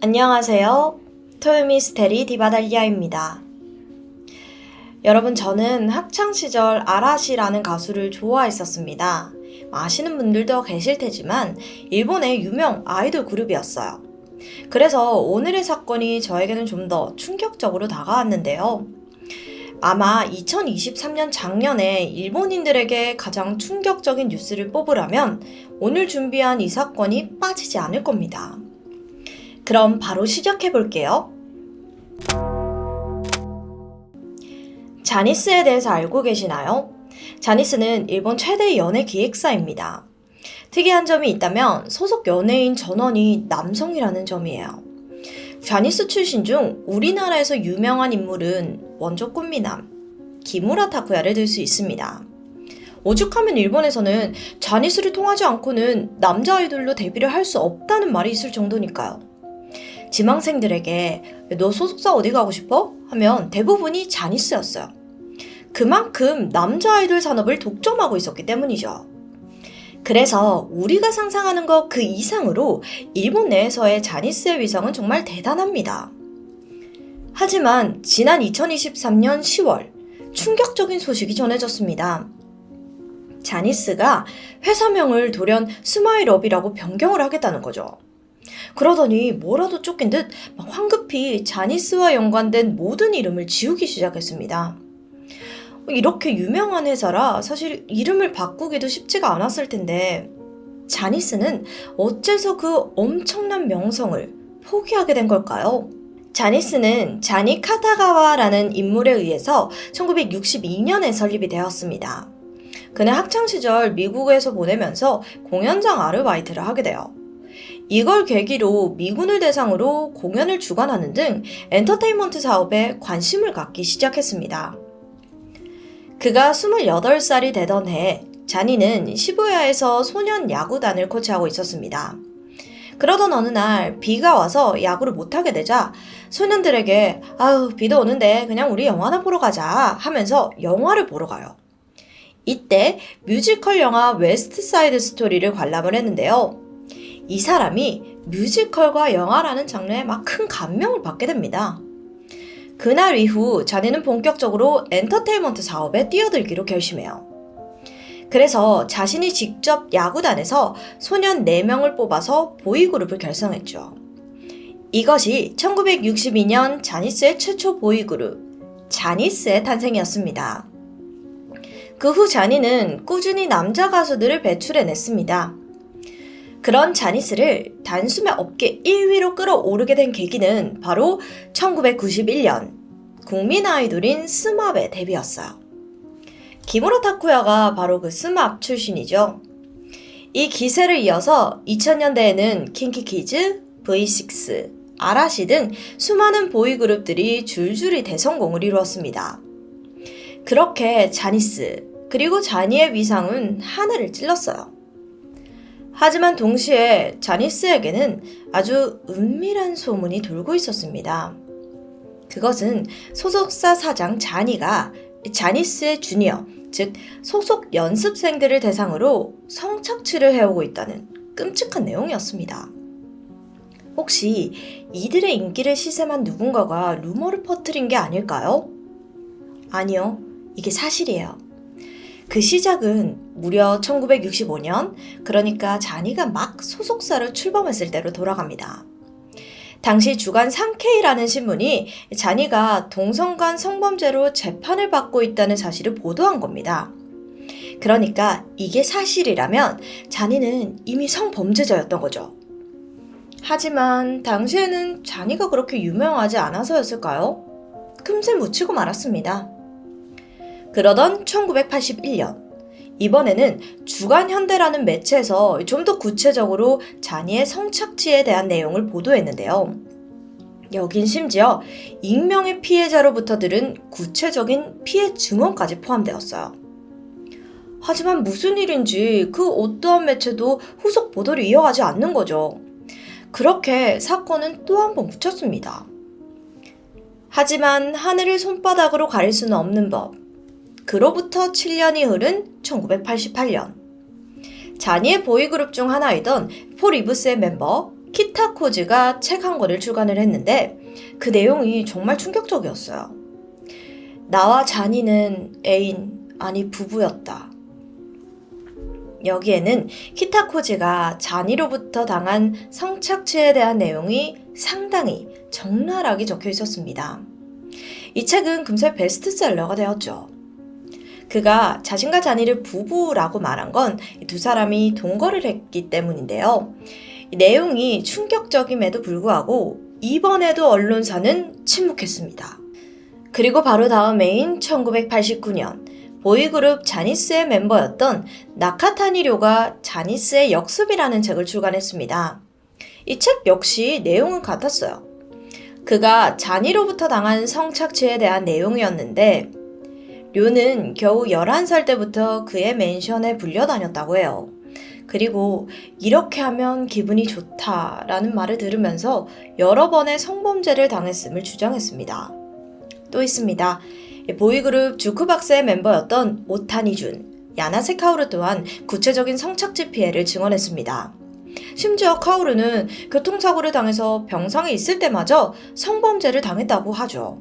안녕하세요. 토요미스테리 디바달리아입니다. 여러분, 저는 학창시절 아라시라는 가수를 좋아했었습니다. 아시는 분들도 계실 테지만 일본의 유명 아이돌 그룹이었어요. 그래서 오늘의 사건이 저에게는 좀 더 충격적으로 다가왔는데요. 아마 2023년 작년에 일본인들에게 가장 충격적인 뉴스를 뽑으라면 오늘 준비한 이 사건이 빠지지 않을 겁니다. 그럼 바로 시작해 볼게요. 자니스에 대해서 알고 계시나요? 자니스는 일본 최대 연예 기획사입니다. 특이한 점이 있다면 소속 연예인 전원이 남성이라는 점이에요. 자니스 출신 중 우리나라에서 유명한 인물은 먼저 꽃미남 기무라 타쿠야를 들 수 있습니다. 오죽하면 일본에서는 자니스를 통하지 않고는 남자 아이돌로 데뷔를 할 수 없다는 말이 있을 정도니까요. 지망생들에게 너 소속사 어디 가고 싶어? 하면 대부분이 자니스였어요. 그만큼 남자 아이돌 산업을 독점하고 있었기 때문이죠. 그래서 우리가 상상하는 것 그 이상으로 일본 내에서의 자니스의 위상은 정말 대단합니다. 하지만 지난 2023년 10월 충격적인 소식이 전해졌습니다. 자니스가 회사명을 돌연 스마일업이라고 변경을 하겠다는 거죠. 그러더니 뭐라도 쫓긴 듯 황급히 자니스와 연관된 모든 이름을 지우기 시작했습니다. 이렇게 유명한 회사라 사실 이름을 바꾸기도 쉽지가 않았을 텐데 자니스는 어째서 그 엄청난 명성을 포기하게 된 걸까요? 자니스는 자니 카타가와라는 인물에 의해서 1962년에 설립이 되었습니다. 그는 학창시절 미국에서 보내면서 공연장 아르바이트를 하게 돼요. 이걸 계기로 미군을 대상으로 공연을 주관하는 등 엔터테인먼트 사업에 관심을 갖기 시작했습니다. 그가 28살이 되던 해 자니는 시부야에서 소년 야구단을 코치하고 있었습니다. 그러던 어느 날 비가 와서 야구를 못하게 되자 소년들에게 아우 비도 오는데 그냥 우리 영화나 보러 가자 하면서 영화를 보러 가요. 이때 뮤지컬 영화 웨스트 사이드 스토리를 관람을 했는데요. 이 사람이 뮤지컬과 영화라는 장르에 막 큰 감명을 받게 됩니다. 그날 이후 자니는 본격적으로 엔터테인먼트 사업에 뛰어들기로 결심해요. 그래서 자신이 직접 야구단에서 소년 4명을 뽑아서 보이그룹을 결성했죠. 이것이 1962년 자니스의 최초 보이그룹 자니스의 탄생이었습니다. 그 후 자니는 꾸준히 남자 가수들을 배출해냈습니다. 그런 자니스를 단숨에 업계 1위로 끌어오르게 된 계기는 바로 1991년 국민 아이돌인 스왑의 데뷔였어요. 기무라 타쿠야가 바로 그 스왑 출신이죠. 이 기세를 이어서 2000년대에는 킹키키즈, V6, 아라시 등 수많은 보이그룹들이 줄줄이 대성공을 이루었습니다. 그렇게 자니스 그리고 자니의 위상은 하늘을 찔렀어요. 하지만 동시에 자니스에게는 아주 은밀한 소문이 돌고 있었습니다. 그것은 소속사 사장 자니가 자니스의 주니어, 즉 소속 연습생들을 대상으로 성착취를 해오고 있다는 끔찍한 내용이었습니다. 혹시 이들의 인기를 시샘한 누군가가 루머를 퍼뜨린 게 아닐까요? 아니요, 이게 사실이에요. 그 시작은 무려 1965년, 그러니까 자니가 막 소속사를 출범했을 때로 돌아갑니다. 당시 주간 상케이라는 신문이 자니가 동성간 성범죄로 재판을 받고 있다는 사실을 보도한 겁니다. 그러니까 이게 사실이라면 자니는 이미 성범죄자였던 거죠. 하지만 당시에는 자니가 그렇게 유명하지 않아서였을까요? 금세 묻히고 말았습니다. 그러던 1981년, 이번에는 주간 현대라는 매체에서 좀 더 구체적으로 자니의 성착취에 대한 내용을 보도했는데요. 여긴 심지어 익명의 피해자로부터 들은 구체적인 피해 증언까지 포함되었어요. 하지만 무슨 일인지 그 어떠한 매체도 후속 보도를 이어가지 않는 거죠. 그렇게 사건은 또 한 번 묻혔습니다. 하지만 하늘을 손바닥으로 가릴 수는 없는 법. 그로부터 7년이 흐른 1988년. 자니의 보이그룹 중 하나이던 폴 이브스의 멤버 키타코즈가 책 한 권을 출간을 했는데 그 내용이 정말 충격적이었어요. 나와 자니는 애인, 아니 부부였다. 여기에는 키타코즈가 자니로부터 당한 성착취에 대한 내용이 상당히 적나라하게 적혀 있었습니다. 이 책은 금세 베스트셀러가 되었죠. 그가 자신과 자니를 부부라고 말한 건 두 사람이 동거를 했기 때문인데요. 이 내용이 충격적임에도 불구하고 이번에도 언론사는 침묵했습니다. 그리고 바로 다음 해인 1989년 보이그룹 자니스의 멤버였던 나카타니료가 자니스의 역습이라는 책을 출간했습니다. 이 책 역시 내용은 같았어요. 그가 자니로부터 당한 성착취에 대한 내용이었는데 료는 겨우 11살 때부터 그의 맨션에 불려다녔다고 해요. 그리고 이렇게 하면 기분이 좋다라는 말을 들으면서 여러 번의 성범죄를 당했음을 주장했습니다. 또 있습니다. 보이그룹 주크박스의 멤버였던 오타니준, 야나세 카오루 또한 구체적인 성착취 피해를 증언했습니다. 심지어 카오루는 교통사고를 당해서 병상에 있을 때마저 성범죄를 당했다고 하죠.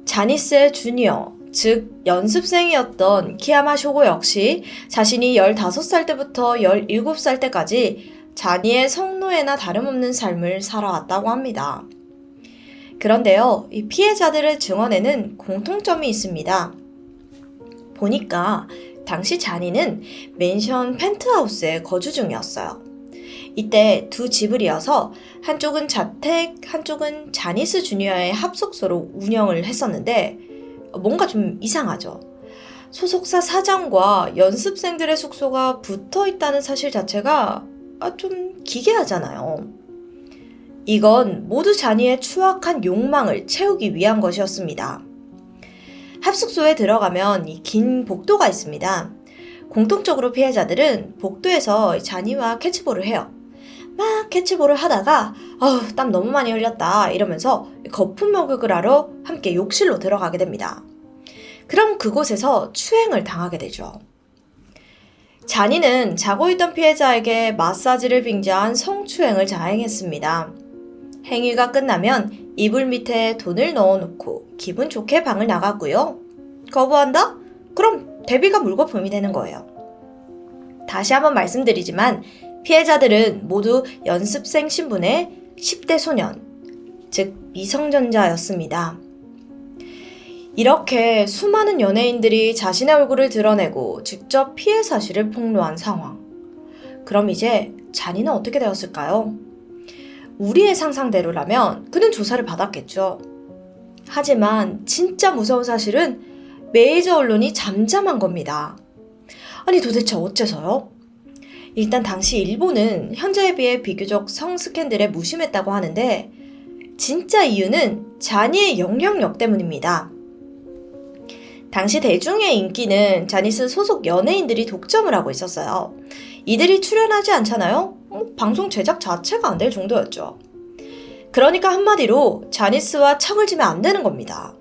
자니스의 주니어, 즉 연습생이었던 키야마 쇼고 역시 자신이 15살 때부터 17살 때까지 자니의 성노예나 다름없는 삶을 살아왔다고 합니다. 그런데요, 이 피해자들의 증언에는 공통점이 있습니다. 보니까 당시 자니는 맨션 펜트하우스에 거주 중이었어요. 이때 두 집을 이어서 한쪽은 자택, 한쪽은 자니스 주니어의 합숙소로 운영을 했었는데 뭔가 좀 이상하죠. 소속사 사장과 연습생들의 숙소가 붙어 있다는 사실 자체가 좀 기괴하잖아요. 이건 모두 자니의 추악한 욕망을 채우기 위한 것이었습니다. 합숙소에 들어가면 이 긴 복도가 있습니다. 공통적으로 피해자들은 복도에서 자니와 캐치볼을 해요. 막 캐치볼을 하다가 땀 너무 많이 흘렸다 이러면서 거품 목욕을 하러 함께 욕실로 들어가게 됩니다. 그럼 그곳에서 추행을 당하게 되죠. 자니는 자고 있던 피해자에게 마사지를 빙자한 성추행을 자행했습니다. 행위가 끝나면 이불 밑에 돈을 넣어놓고 기분 좋게 방을 나갔고요. 거부한다? 그럼 대비가 물거품이 되는 거예요. 다시 한번 말씀드리지만 피해자들은 모두 연습생 신분의 10대 소년, 즉 미성년자였습니다. 이렇게 수많은 연예인들이 자신의 얼굴을 드러내고 직접 피해 사실을 폭로한 상황. 그럼 이제 자니는 어떻게 되었을까요? 우리의 상상대로라면 그는 조사를 받았겠죠. 하지만 진짜 무서운 사실은 메이저 언론이 잠잠한 겁니다. 아니 도대체 어째서요? 일단 당시 일본은 현재에 비해 비교적 성 스캔들에 무심했다고 하는데 진짜 이유는 자니의 영향력 때문입니다. 당시 대중의 인기는 자니스 소속 연예인들이 독점을 하고 있었어요. 이들이 출연하지 않잖아요? 방송 제작 자체가 안 될 정도였죠. 그러니까 한마디로 자니스와 척을 지면 안 되는 겁니다.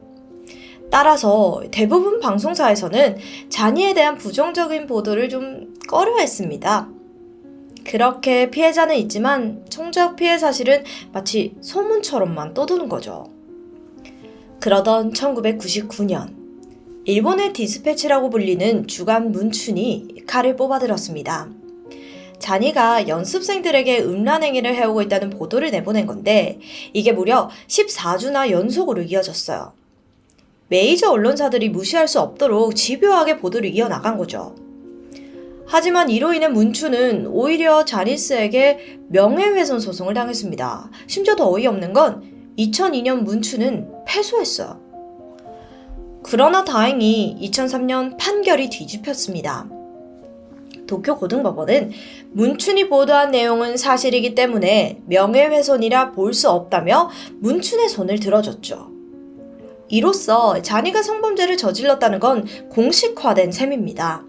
따라서 대부분 방송사에서는 자니에 대한 부정적인 보도를 좀 꺼려했습니다. 그렇게 피해자는 있지만 정작 피해 사실은 마치 소문처럼만 떠도는 거죠. 그러던 1999년 일본의 디스패치라고 불리는 주간 문춘이 칼을 뽑아들었습니다. 자니가 연습생들에게 음란 행위를 해오고 있다는 보도를 내보낸 건데 이게 무려 14주나 연속으로 이어졌어요. 메이저 언론사들이 무시할 수 없도록 집요하게 보도를 이어나간 거죠. 하지만 이로 인해 문춘은 오히려 자니스에게 명예훼손 소송을 당했습니다. 심지어 더 어이없는 건 2002년 문춘은 패소했어요. 그러나 다행히 2003년 판결이 뒤집혔습니다. 도쿄 고등법원은 문춘이 보도한 내용은 사실이기 때문에 명예훼손이라 볼 수 없다며 문춘의 손을 들어줬죠. 이로써 자니가 성범죄를 저질렀다는 건 공식화된 셈입니다.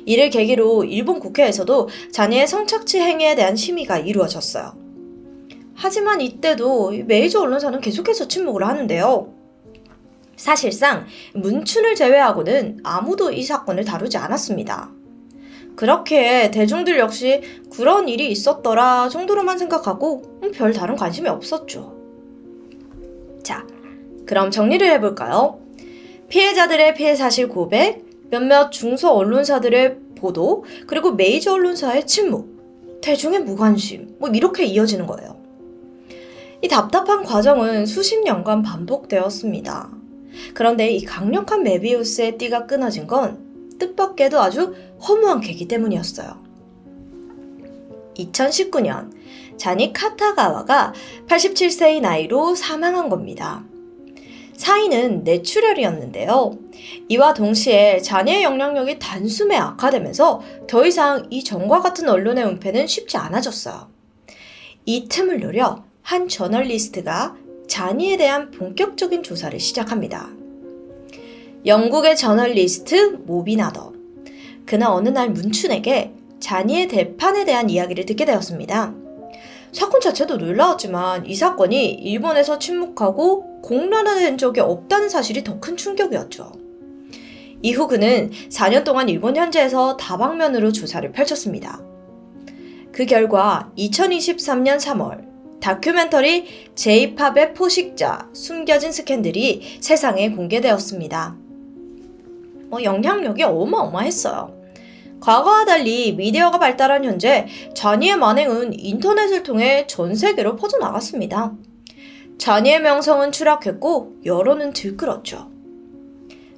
이를 계기로 일본 국회에서도 자니의 성착취 행위에 대한 심의가 이루어졌어요. 하지만 이때도 메이저 언론사는 계속해서 침묵을 하는데요. 사실상 문춘을 제외하고는 아무도 이 사건을 다루지 않았습니다. 그렇게 대중들 역시 그런 일이 있었더라 정도로만 생각하고 별 다른 관심이 없었죠. 자, 그럼 정리를 해볼까요? 피해자들의 피해 사실 고백, 몇몇 중소 언론사들의 보도, 그리고 메이저 언론사의 침묵, 대중의 무관심, 이렇게 이어지는 거예요. 이 답답한 과정은 수십 년간 반복되었습니다. 그런데 이 강력한 메비우스의 띠가 끊어진 건 뜻밖에도 아주 허무한 계기 때문이었어요. 2019년 자니 카타가와가 87세의 나이로 사망한 겁니다. 사인은 뇌출혈이었는데요. 이와 동시에 자니의 영향력이 단숨에 악화되면서 더 이상 이 전과 같은 언론의 은폐는 쉽지 않아졌어요. 이 틈을 노려 한 저널리스트가 자니에 대한 본격적인 조사를 시작합니다. 영국의 저널리스트 모비나더. 그는 어느 날 문춘에게 자니의 대판에 대한 이야기를 듣게 되었습니다. 사건 자체도 놀라웠지만 이 사건이 일본에서 침묵하고 공론화된 적이 없다는 사실이 더 큰 충격이었죠. 이후 그는 4년 동안 일본 현지에서 다방면으로 조사를 펼쳤습니다. 그 결과 2023년 3월 다큐멘터리 J-팝의 포식자, 숨겨진 스캔들이 세상에 공개되었습니다. 영향력이 어마어마했어요. 과거와 달리 미디어가 발달한 현재 자니의 만행은 인터넷을 통해 전 세계로 퍼져나갔습니다. 자니의 명성은 추락했고 여론은 들끓었죠.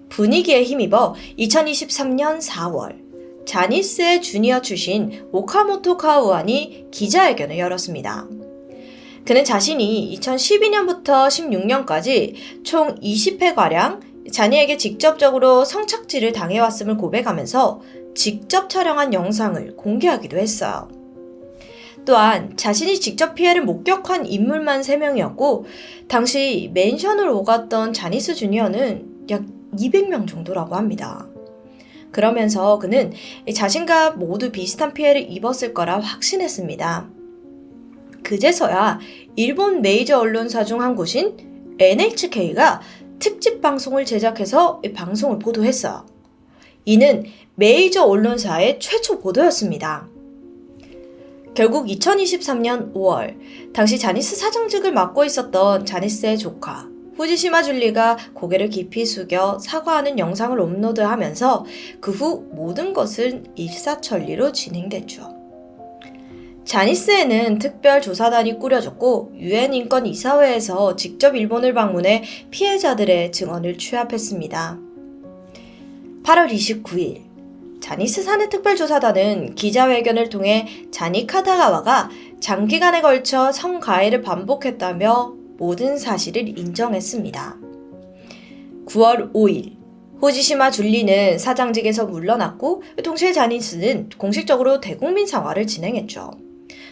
분위기에 힘입어 2023년 4월 자니스의 주니어 출신 오카모토 카우안이 기자회견을 열었습니다. 그는 자신이 2012년부터 16년까지 총 20회가량 자니에게 직접적으로 성착취를 당해왔음을 고백하면서 직접 촬영한 영상을 공개하기도 했어요. 또한 자신이 직접 피해를 목격한 인물만 3명이었고 당시 맨션을 오갔던 자니스 주니어는 약 200명 정도라고 합니다. 그러면서 그는 자신과 모두 비슷한 피해를 입었을 거라 확신했습니다. 그제서야 일본 메이저 언론사 중 한 곳인 NHK가 특집 방송을 제작해서 방송을 보도했어요. 이는 메이저 언론사의 최초 보도였습니다. 결국 2023년 5월 당시 자니스 사장직을 맡고 있었던 자니스의 조카 후지시마 줄리가 고개를 깊이 숙여 사과하는 영상을 업로드하면서 그 후 모든 것은 일사천리로 진행됐죠. 자니스에는 특별조사단이 꾸려졌고 유엔 인권이사회에서 직접 일본을 방문해 피해자들의 증언을 취합했습니다. 8월 29일 자니스 사내 특별조사단은 기자회견을 통해 자니 카타가와가 장기간에 걸쳐 성가해를 반복했다며 모든 사실을 인정했습니다. 9월 5일 후지시마 줄리는 사장직에서 물러났고 동시에 자니스는 공식적으로 대국민 사과를 진행했죠.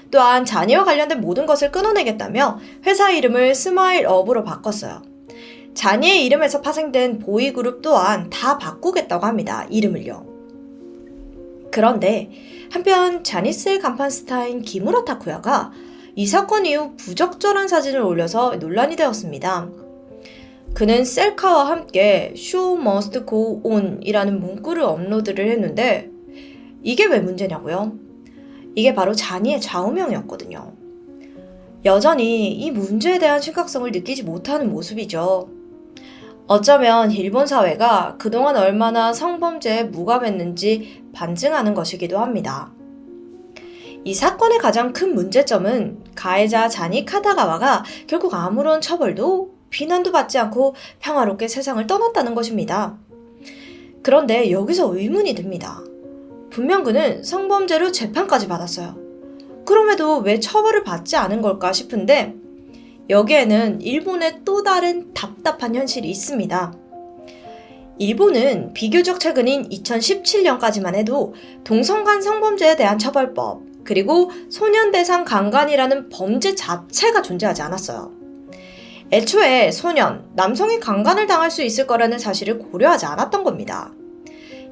또한 자니와 관련된 모든 것을 끊어내겠다며 회사 이름을 스마일업으로 바꿨어요. 자니의 이름에서 파생된 보이그룹 또한 다 바꾸겠다고 합니다. 이름을요. 그런데 한편 자니스의 간판 스타인 기무라 타쿠야가 이 사건 이후 부적절한 사진을 올려서 논란이 되었습니다. 그는 셀카와 함께 Show must go on 이라는 문구를 업로드를 했는데 이게 왜 문제냐고요? 이게 바로 자니의 좌우명이었거든요. 여전히 이 문제에 대한 심각성을 느끼지 못하는 모습이죠. 어쩌면 일본 사회가 그동안 얼마나 성범죄에 무감했는지 반증하는 것이기도 합니다. 이 사건의 가장 큰 문제점은 가해자 자니 카타가와가 결국 아무런 처벌도 비난도 받지 않고 평화롭게 세상을 떠났다는 것입니다. 그런데 여기서 의문이 듭니다. 분명 그는 성범죄로 재판까지 받았어요. 그럼에도 왜 처벌을 받지 않은 걸까 싶은데 여기에는 일본의 또 다른 답답한 현실이 있습니다. 일본은 비교적 최근인 2017년까지만 해도 동성간 성범죄에 대한 처벌법, 그리고 소년 대상 강간이라는 범죄 자체가 존재하지 않았어요. 애초에 소년, 남성이 강간을 당할 수 있을 거라는 사실을 고려하지 않았던 겁니다.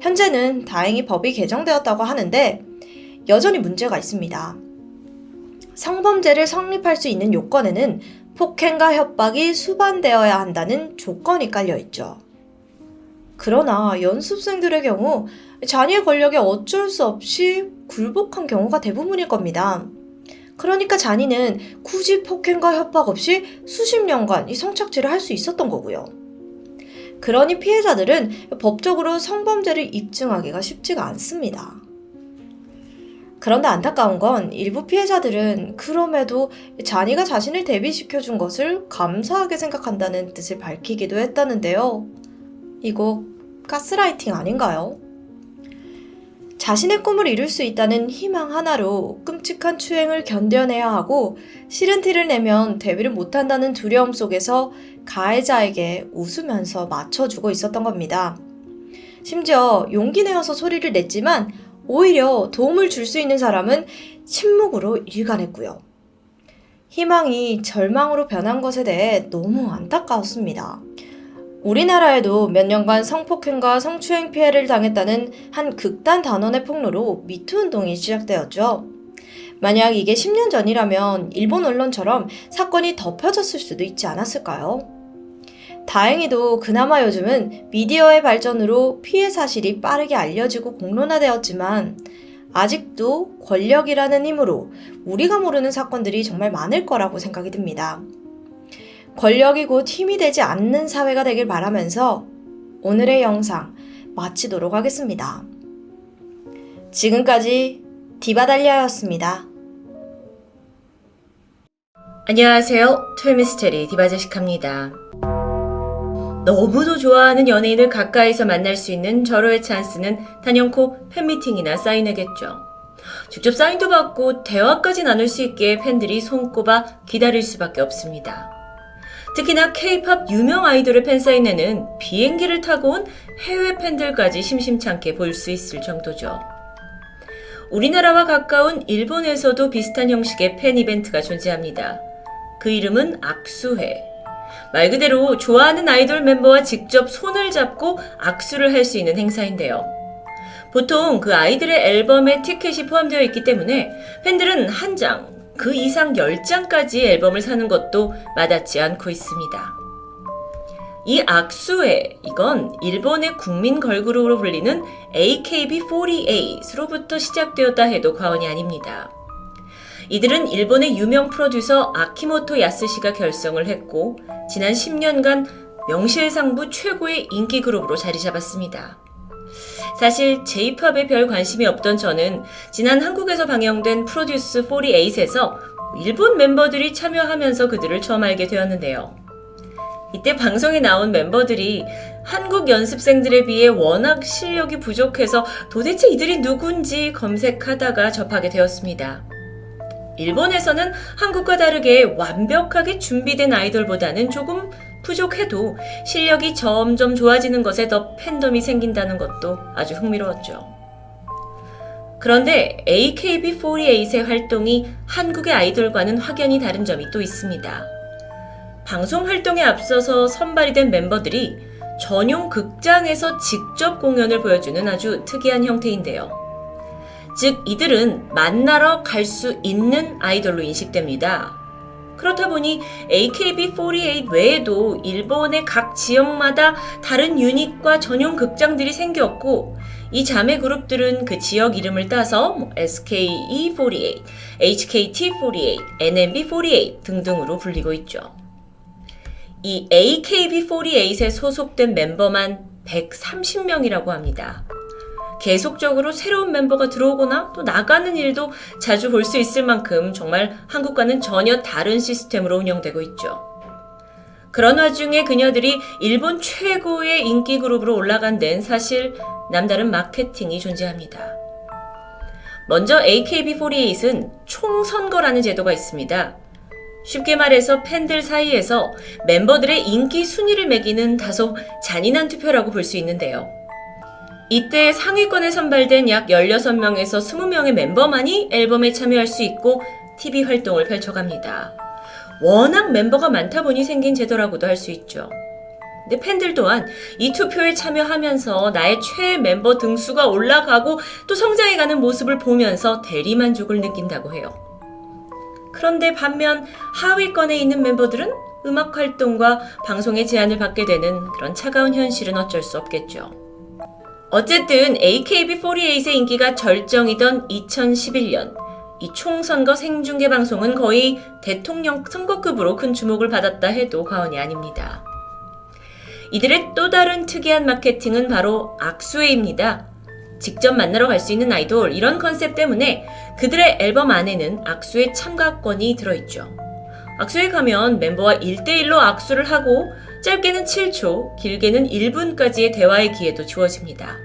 현재는 다행히 법이 개정되었다고 하는데 여전히 문제가 있습니다. 성범죄를 성립할 수 있는 요건에는 폭행과 협박이 수반되어야 한다는 조건이 깔려있죠. 그러나 연습생들의 경우 자니의 권력에 어쩔 수 없이 굴복한 경우가 대부분일 겁니다. 그러니까 자니는 굳이 폭행과 협박 없이 수십 년간 이 성착취를 할 수 있었던 거고요. 그러니 피해자들은 법적으로 성범죄를 입증하기가 쉽지가 않습니다. 그런데 안타까운 건 일부 피해자들은 그럼에도 자니가 자신을 대비시켜준 것을 감사하게 생각한다는 뜻을 밝히기도 했다는데요. 이거 가스라이팅 아닌가요? 자신의 꿈을 이룰 수 있다는 희망 하나로 끔찍한 추행을 견뎌내야 하고 싫은 티를 내면 대비를 못한다는 두려움 속에서 가해자에게 웃으면서 맞춰주고 있었던 겁니다. 심지어 용기 내어서 소리를 냈지만 오히려 도움을 줄 수 있는 사람은 침묵으로 일관했고요. 희망이 절망으로 변한 것에 대해 너무 안타까웠습니다. 우리나라에도 몇 년간 성폭행과 성추행 피해를 당했다는 한 극단 단원의 폭로로 미투 운동이 시작되었죠. 만약 이게 10년 전이라면 일본 언론처럼 사건이 덮여졌을 수도 있지 않았을까요? 다행히도 그나마 요즘은 미디어의 발전으로 피해 사실이 빠르게 알려지고 공론화되었지만 아직도 권력이라는 힘으로 우리가 모르는 사건들이 정말 많을 거라고 생각이 듭니다. 권력이 곧 힘이 되지 않는 사회가 되길 바라면서 오늘의 영상 마치도록 하겠습니다. 지금까지 디바달리아였습니다. 안녕하세요. 토요미스테리 디바제시카입니다. 너무도 좋아하는 연예인을 가까이서 만날 수 있는 절호의 찬스는 단연코 팬미팅이나 사인회겠죠. 직접 사인도 받고 대화까지 나눌 수 있게 팬들이 손꼽아 기다릴 수밖에 없습니다. 특히나 K-팝 유명 아이돌의 팬사인회는 비행기를 타고 온 해외 팬들까지 심심찮게 볼 수 있을 정도죠. 우리나라와 가까운 일본에서도 비슷한 형식의 팬 이벤트가 존재합니다. 그 이름은 악수회. 말 그대로 좋아하는 아이돌 멤버와 직접 손을 잡고 악수를 할 수 있는 행사인데요. 보통 그 아이들의 앨범에 티켓이 포함되어 있기 때문에 팬들은 한 장, 그 이상 10장까지 앨범을 사는 것도 마다치 않고 있습니다. 이 악수회, 이건 일본의 국민 걸그룹으로 불리는 AKB48으로부터 시작되었다 해도 과언이 아닙니다. 이들은 일본의 유명 프로듀서 아키모토 야스시가 결성을 했고 지난 10년간 명실상부 최고의 인기 그룹으로 자리 잡았습니다. 사실 J-팝에 별 관심이 없던 저는 지난 한국에서 방영된 프로듀스 48에서 일본 멤버들이 참여하면서 그들을 처음 알게 되었는데요. 이때 방송에 나온 멤버들이 한국 연습생들에 비해 워낙 실력이 부족해서 도대체 이들이 누군지 검색하다가 접하게 되었습니다. 일본에서는 한국과 다르게 완벽하게 준비된 아이돌보다는 조금 부족해도 실력이 점점 좋아지는 것에 더 팬덤이 생긴다는 것도 아주 흥미로웠죠. 그런데 AKB48의 활동이 한국의 아이돌과는 확연히 다른 점이 또 있습니다. 방송 활동에 앞서서 선발이 된 멤버들이 전용 극장에서 직접 공연을 보여주는 아주 특이한 형태인데요. 즉 이들은 만나러 갈 수 있는 아이돌로 인식됩니다. 그렇다 보니 AKB48 외에도 일본의 각 지역마다 다른 유닛과 전용 극장들이 생겼고 이 자매 그룹들은 그 지역 이름을 따서 SKE48, HKT48, NMB48 등등으로 불리고 있죠. 이 AKB48에 소속된 멤버만 130명이라고 합니다. 계속적으로 새로운 멤버가 들어오거나 또 나가는 일도 자주 볼 수 있을 만큼 정말 한국과는 전혀 다른 시스템으로 운영되고 있죠. 그런 와중에 그녀들이 일본 최고의 인기 그룹으로 올라간 데는 사실 남다른 마케팅이 존재합니다. 먼저 AKB48은 총선거라는 제도가 있습니다. 쉽게 말해서 팬들 사이에서 멤버들의 인기 순위를 매기는 다소 잔인한 투표라고 볼 수 있는데요. 이때 상위권에 선발된 약 16명에서 20명의 멤버만이 앨범에 참여할 수 있고 TV 활동을 펼쳐갑니다. 워낙 멤버가 많다 보니 생긴 제도라고도 할 수 있죠. 근데 팬들 또한 이 투표에 참여하면서 나의 최애 멤버 등수가 올라가고 또 성장해가는 모습을 보면서 대리만족을 느낀다고 해요. 그런데 반면 하위권에 있는 멤버들은 음악 활동과 방송의 제한을 받게 되는 그런 차가운 현실은 어쩔 수 없겠죠. 어쨌든 AKB48의 인기가 절정이던 2011년 이 총선거 생중계 방송은 거의 대통령 선거급으로 큰 주목을 받았다 해도 과언이 아닙니다. 이들의 또 다른 특이한 마케팅은 바로 악수회입니다. 직접 만나러 갈 수 있는 아이돌, 이런 컨셉 때문에 그들의 앨범 안에는 악수회 참가권이 들어있죠. 악수회 가면 멤버와 1대1로 악수를 하고 짧게는 7초, 길게는 1분까지의 대화의 기회도 주어집니다.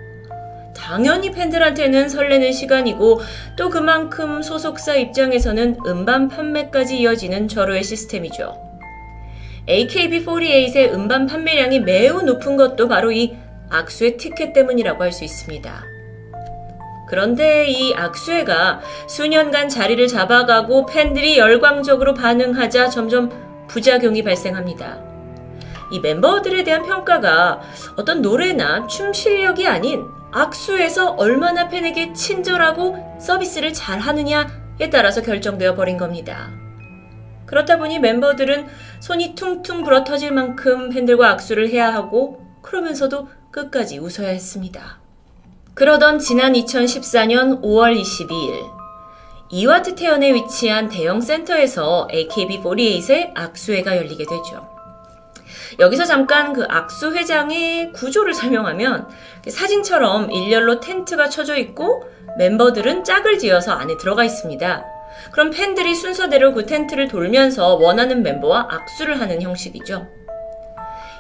당연히 팬들한테는 설레는 시간이고 또 그만큼 소속사 입장에서는 음반 판매까지 이어지는 절호의 시스템이죠. AKB48의 음반 판매량이 매우 높은 것도 바로 이 악수회 티켓 때문이라고 할 수 있습니다. 그런데 이 악수회가 수년간 자리를 잡아가고 팬들이 열광적으로 반응하자 점점 부작용이 발생합니다. 이 멤버들에 대한 평가가 어떤 노래나 춤 실력이 아닌 악수에서 얼마나 팬에게 친절하고 서비스를 잘하느냐에 따라서 결정되어 버린 겁니다. 그렇다 보니 멤버들은 손이 퉁퉁 불어터질 만큼 팬들과 악수를 해야 하고 그러면서도 끝까지 웃어야 했습니다. 그러던 지난 2014년 5월 22일 이와트 태연에 위치한 대형 센터에서 AKB48의 악수회가 열리게 되죠. 여기서 잠깐 그 악수회장의 구조를 설명하면 사진처럼 일렬로 텐트가 쳐져 있고 멤버들은 짝을 지어서 안에 들어가 있습니다. 그럼 팬들이 순서대로 그 텐트를 돌면서 원하는 멤버와 악수를 하는 형식이죠.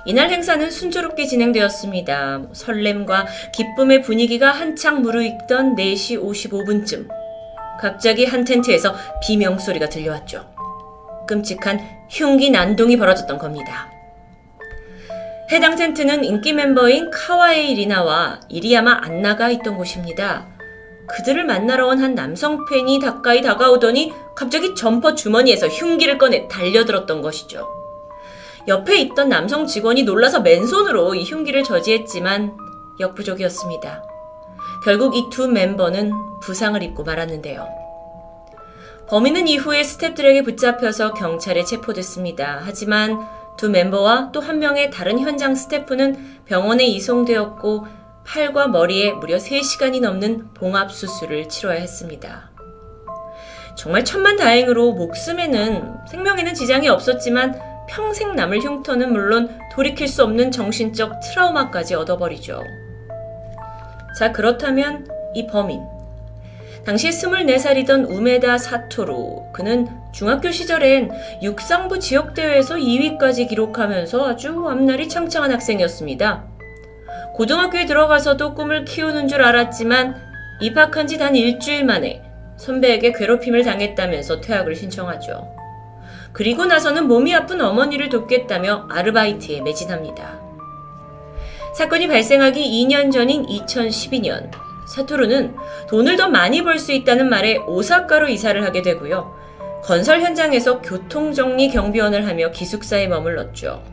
이날 행사는 순조롭게 진행되었습니다. 설렘과 기쁨의 분위기가 한창 무르익던 4시 55분쯤 갑자기 한 텐트에서 비명소리가 들려왔죠. 끔찍한 흉기 난동이 벌어졌던 겁니다. 해당 텐트는 인기 멤버인 카와에이 리나와 이리야마 안나가 있던 곳입니다. 그들을 만나러 온 한 남성 팬이 가까이 다가오더니 갑자기 점퍼 주머니에서 흉기를 꺼내 달려들었던 것이죠. 옆에 있던 남성 직원이 놀라서 맨손으로 이 흉기를 저지했지만 역부족이었습니다. 결국 이 두 멤버는 부상을 입고 말았는데요. 범인은 이후에 스태프들에게 붙잡혀서 경찰에 체포됐습니다. 하지만 두 멤버와 또 한 명의 다른 현장 스태프는 병원에 이송되었고 팔과 머리에 무려 3시간이 넘는 봉합 수술을 치러야 했습니다. 정말 천만다행으로 생명에는 지장이 없었지만 평생 남을 흉터는 물론 돌이킬 수 없는 정신적 트라우마까지 얻어버리죠. 자, 그렇다면 이 범인. 당시 24살이던 우메다 사토루. 그는 중학교 시절엔 육상부 지역대회에서 2위까지 기록하면서 아주 앞날이 창창한 학생이었습니다. 고등학교에 들어가서도 꿈을 키우는 줄 알았지만 입학한 지 단 일주일 만에 선배에게 괴롭힘을 당했다면서 퇴학을 신청하죠. 그리고 나서는 몸이 아픈 어머니를 돕겠다며 아르바이트에 매진합니다. 사건이 발생하기 2년 전인 2012년, 사토루는 돈을 더 많이 벌 수 있다는 말에 오사카로 이사를 하게 되고요. 건설 현장에서 교통정리 경비원을 하며 기숙사에 머물렀죠.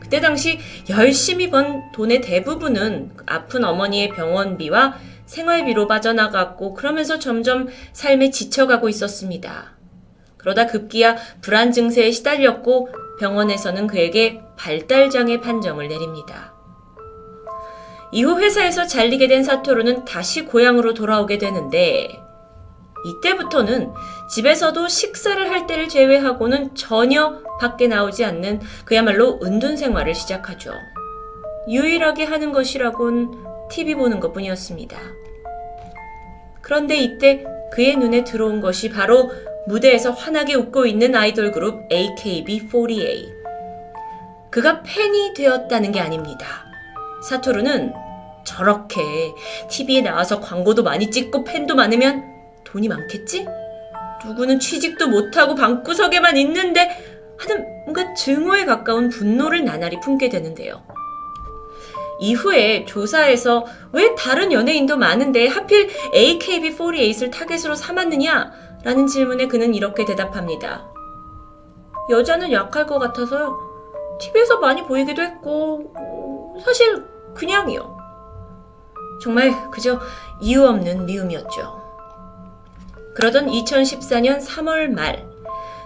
그때 당시 열심히 번 돈의 대부분은 아픈 어머니의 병원비와 생활비로 빠져나갔고 그러면서 점점 삶에 지쳐가고 있었습니다. 그러다 급기야 불안 증세에 시달렸고 병원에서는 그에게 발달장애 판정을 내립니다. 이후 회사에서 잘리게 된 사토루는 다시 고향으로 돌아오게 되는데 이때부터는 집에서도 식사를 할 때를 제외하고는 전혀 밖에 나오지 않는 그야말로 은둔 생활을 시작하죠. 유일하게 하는 것이라곤 TV 보는 것뿐이었습니다. 그런데 이때 그의 눈에 들어온 것이 바로 무대에서 환하게 웃고 있는 아이돌 그룹 AKB48. 그가 팬이 되었다는 게 아닙니다. 사토루는 저렇게 TV에 나와서 광고도 많이 찍고 팬도 많으면 돈이 많겠지? 누구는 취직도 못하고 방구석에만 있는데 하는 뭔가 증오에 가까운 분노를 나날이 품게 되는데요. 이후에 조사에서 왜 다른 연예인도 많은데 하필 AKB48을 타겟으로 삼았느냐? 라는 질문에 그는 이렇게 대답합니다. 여자는 약할 것 같아서요. TV에서 많이 보이기도 했고 사실 그냥이요. 정말 그저 이유 없는 미움이었죠. 그러던 2014년 3월 말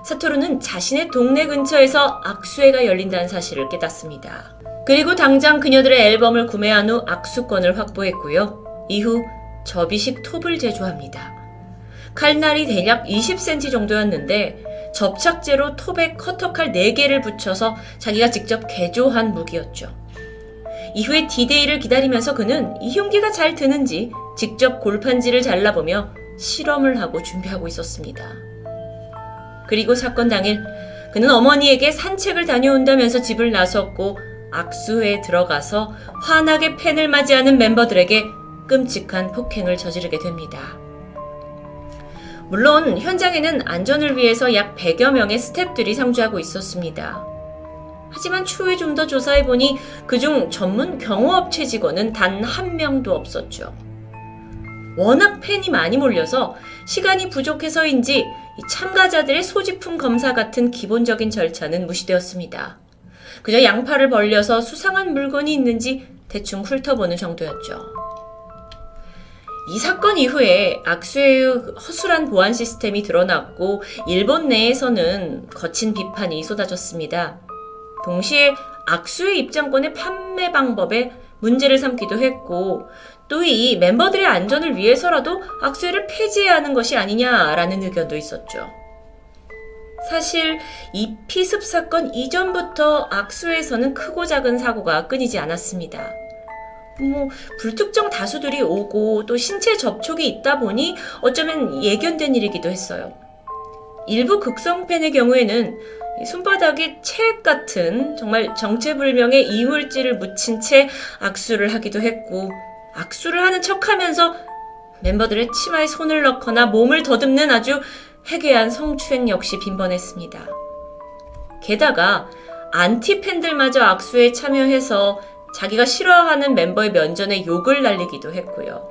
사토루는 자신의 동네 근처에서 악수회가 열린다는 사실을 깨닫습니다. 그리고 당장 그녀들의 앨범을 구매한 후 악수권을 확보했고요. 이후 접이식 톱을 제조합니다. 칼날이 대략 20cm 정도였는데 접착제로 톱에 커터칼 4개를 붙여서 자기가 직접 개조한 무기였죠. 이후에 D-Day를 기다리면서 그는 이 흉기가 잘 드는지 직접 골판지를 잘라보며 실험을 하고 준비하고 있었습니다. 그리고 사건 당일 그는 어머니에게 산책을 다녀온다면서 집을 나섰고 악수회에 들어가서 환하게 팬을 맞이하는 멤버들에게 끔찍한 폭행을 저지르게 됩니다. 물론 현장에는 안전을 위해서 약 100여 명의 스태프들이 상주하고 있었습니다. 하지만 추후에 좀 더 조사해보니 그중 전문 경호업체 직원은 단 한 명도 없었죠. 워낙 팬이 많이 몰려서 시간이 부족해서인지 참가자들의 소지품 검사 같은 기본적인 절차는 무시되었습니다. 그저 양팔을 벌려서 수상한 물건이 있는지 대충 훑어보는 정도였죠. 이 사건 이후에 악수회의 허술한 보안 시스템이 드러났고 일본 내에서는 거친 비판이 쏟아졌습니다. 동시에 악수회 입장권의 판매 방법에 문제를 삼기도 했고 또 이 멤버들의 안전을 위해서라도 악수회를 폐지해야 하는 것이 아니냐라는 의견도 있었죠. 사실 이 피습 사건 이전부터 악수회에서는 크고 작은 사고가 끊이지 않았습니다. 불특정 다수들이 오고 또 신체 접촉이 있다 보니 어쩌면 예견된 일이기도 했어요. 일부 극성팬의 경우에는 손바닥에 책 같은 정말 정체불명의 이물질을 묻힌 채 악수를 하기도 했고 악수를 하는 척하면서 멤버들의 치마에 손을 넣거나 몸을 더듬는 아주 해괴한 성추행 역시 빈번했습니다. 게다가 안티팬들마저 악수에 참여해서 자기가 싫어하는 멤버의 면전에 욕을 날리기도 했고요.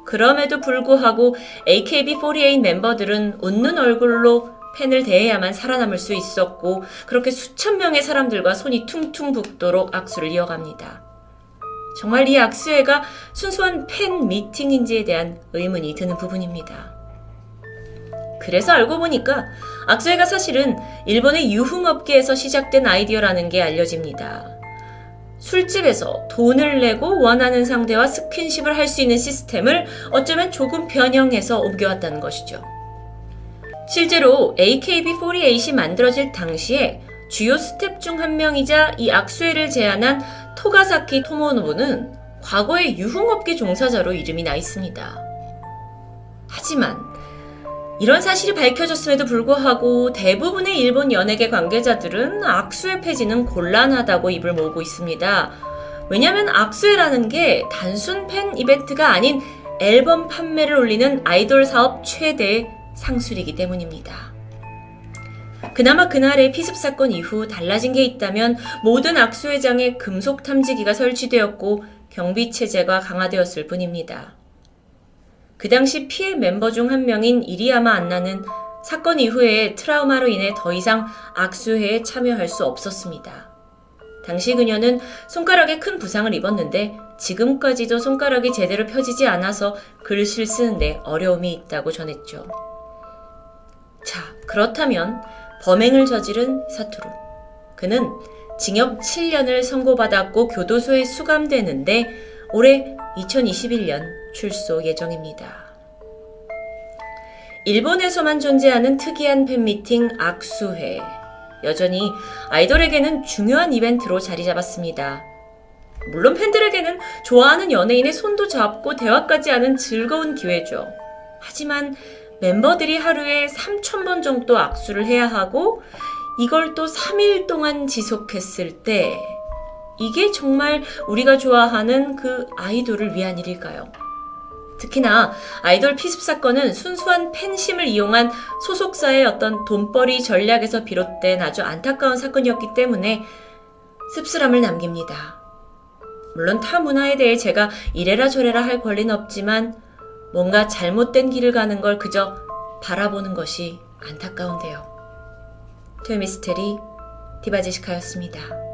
그럼에도 불구하고 AKB48 멤버들은 웃는 얼굴로 팬을 대해야만 살아남을 수 있었고 그렇게 수천 명의 사람들과 손이 퉁퉁 붓도록 악수를 이어갑니다. 정말 이 악수회가 순수한 팬 미팅인지에 대한 의문이 드는 부분입니다. 그래서 알고 보니까 악수회가 사실은 일본의 유흥업계에서 시작된 아이디어라는 게 알려집니다. 술집에서 돈을 내고 원하는 상대와 스킨십을 할 수 있는 시스템을 어쩌면 조금 변형해서 옮겨왔다는 것이죠. 실제로 AKB48이 만들어질 당시에 주요 스텝 중 한 명이자 이 악수회를 제안한 토가사키 토모노부는 과거의 유흥업계 종사자로 이름이 나 있습니다. 하지만 이런 사실이 밝혀졌음에도 불구하고 대부분의 일본 연예계 관계자들은 악수회 폐지는 곤란하다고 입을 모으고 있습니다. 왜냐하면 악수회라는 게 단순 팬 이벤트가 아닌 앨범 판매를 올리는 아이돌 사업 최대의 상술이기 때문입니다. 그나마 그날의 피습 사건 이후 달라진 게 있다면 모든 악수회장에 금속 탐지기가 설치되었고 경비 체제가 강화되었을 뿐입니다. 그 당시 피해 멤버 중 한 명인 이리야마 안나는 사건 이후에 트라우마로 인해 더 이상 악수회에 참여할 수 없었습니다. 당시 그녀는 손가락에 큰 부상을 입었는데 지금까지도 손가락이 제대로 펴지지 않아서 글씨를 쓰는데 어려움이 있다고 전했죠. 자, 그렇다면 범행을 저지른 사토루. 그는 징역 7년을 선고받았고 교도소에 수감되는데 올해 2021년 출소 예정입니다. 일본에서만 존재하는 특이한 팬미팅 악수회. 여전히 아이돌에게는 중요한 이벤트로 자리 잡았습니다. 물론 팬들에게는 좋아하는 연예인의 손도 잡고 대화까지 하는 즐거운 기회죠. 하지만 멤버들이 하루에 3,000번 정도 악수를 해야 하고 이걸 또 3일 동안 지속했을 때 이게 정말 우리가 좋아하는 그 아이돌을 위한 일일까요? 특히나 아이돌 피습 사건은 순수한 팬심을 이용한 소속사의 어떤 돈벌이 전략에서 비롯된 아주 안타까운 사건이었기 때문에 씁쓸함을 남깁니다. 물론 타 문화에 대해 제가 이래라 저래라 할 권리는 없지만 뭔가 잘못된 길을 가는 걸 그저 바라보는 것이 안타까운데요. 토요미스테리 디바제시카였습니다.